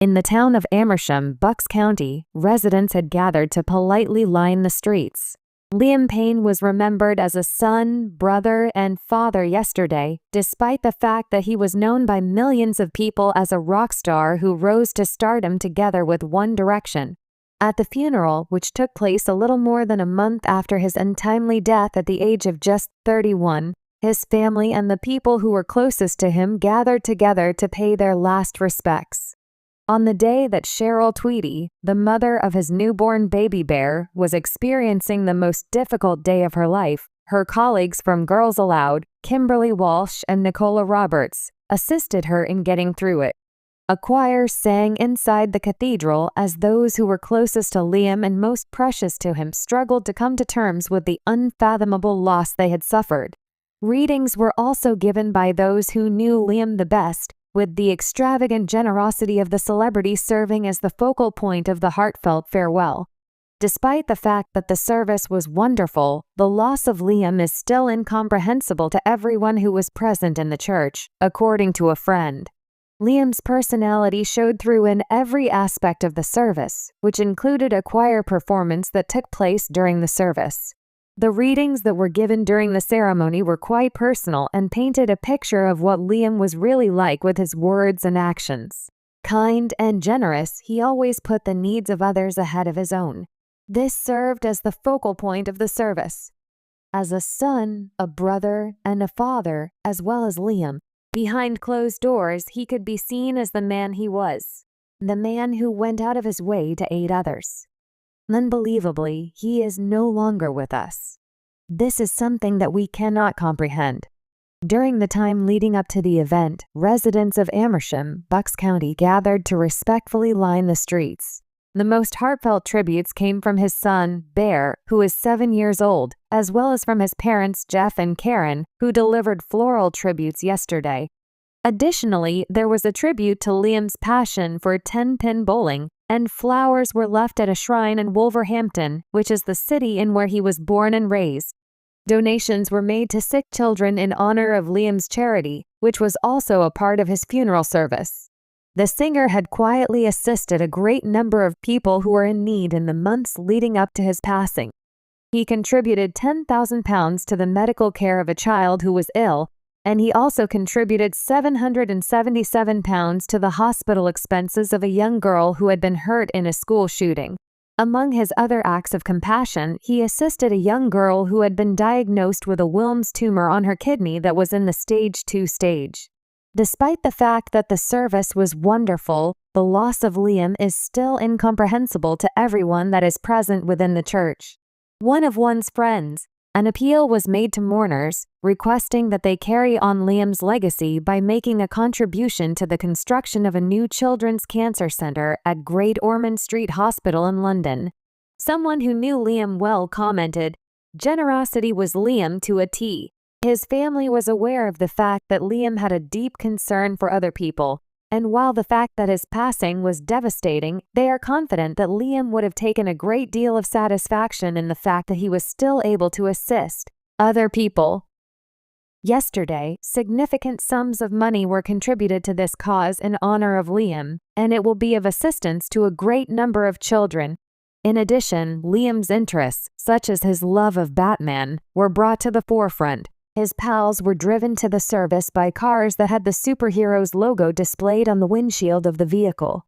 In the town of Amersham, Bucks County, residents had gathered to politely line the streets. Liam Payne was remembered as a son, brother, and father yesterday, despite the fact that he was known by millions of people as a rock star who rose to stardom together with One Direction. At the funeral, which took place a little more than a month after his untimely death at the age of just 31, his family and the people who were closest to him gathered together to pay their last respects. On the day that Cheryl Tweedy, the mother of his newborn baby bear, was experiencing the most difficult day of her life, her colleagues from Girls Aloud, Kimberly Walsh and Nicola Roberts, assisted her in getting through it. A choir sang inside the cathedral as those who were closest to Liam and most precious to him struggled to come to terms with the unfathomable loss they had suffered. Readings were also given by those who knew Liam the best, with the extravagant generosity of the celebrity serving as the focal point of the heartfelt farewell. Despite the fact that the service was wonderful, the loss of Liam is still incomprehensible to everyone who was present in the church, according to a friend. Liam's personality showed through in every aspect of the service, which included a choir performance that took place during the service. The readings that were given during the ceremony were quite personal and painted a picture of what Liam was really like with his words and actions. Kind and generous, he always put the needs of others ahead of his own. This served as the focal point of the service. As a son, a brother, and a father, as well as Liam, behind closed doors, he could be seen as the man he was, the man who went out of his way to aid others. Unbelievably, he is no longer with us. This is something that we cannot comprehend. During the time leading up to the event, residents of Amersham, Bucks County, gathered to respectfully line the streets. The most heartfelt tributes came from his son, Bear, who is 7 years old, as well as from his parents, Jeff and Karen, who delivered floral tributes yesterday. Additionally, there was a tribute to Liam's passion for 10-pin bowling, and flowers were left at a shrine in Wolverhampton, which is the city in where he was born and raised. Donations were made to sick children in honor of Liam's charity, which was also a part of his funeral service. The singer had quietly assisted a great number of people who were in need in the months leading up to his passing. He contributed £10,000 to the medical care of a child who was ill, and he also contributed £777 to the hospital expenses of a young girl who had been hurt in a school shooting. Among his other acts of compassion, he assisted a young girl who had been diagnosed with a Wilms tumor on her kidney that was in the stage 2 stage. Despite the fact that the service was wonderful, the loss of Liam is still incomprehensible to everyone that is present within the church. One of one's friends, an appeal was made to mourners, requesting that they carry on Liam's legacy by making a contribution to the construction of a new children's cancer center at Great Ormond Street Hospital in London. Someone who knew Liam well commented, "Generosity was Liam to a T." His family was aware of the fact that Liam had a deep concern for other people, and while the fact that his passing was devastating, they are confident that Liam would have taken a great deal of satisfaction in the fact that he was still able to assist other people. Yesterday, significant sums of money were contributed to this cause in honor of Liam, and it will be of assistance to a great number of children. In addition, Liam's interests, such as his love of Batman, were brought to the forefront. His pals were driven to the service by cars that had the superhero's logo displayed on the windshield of the vehicle.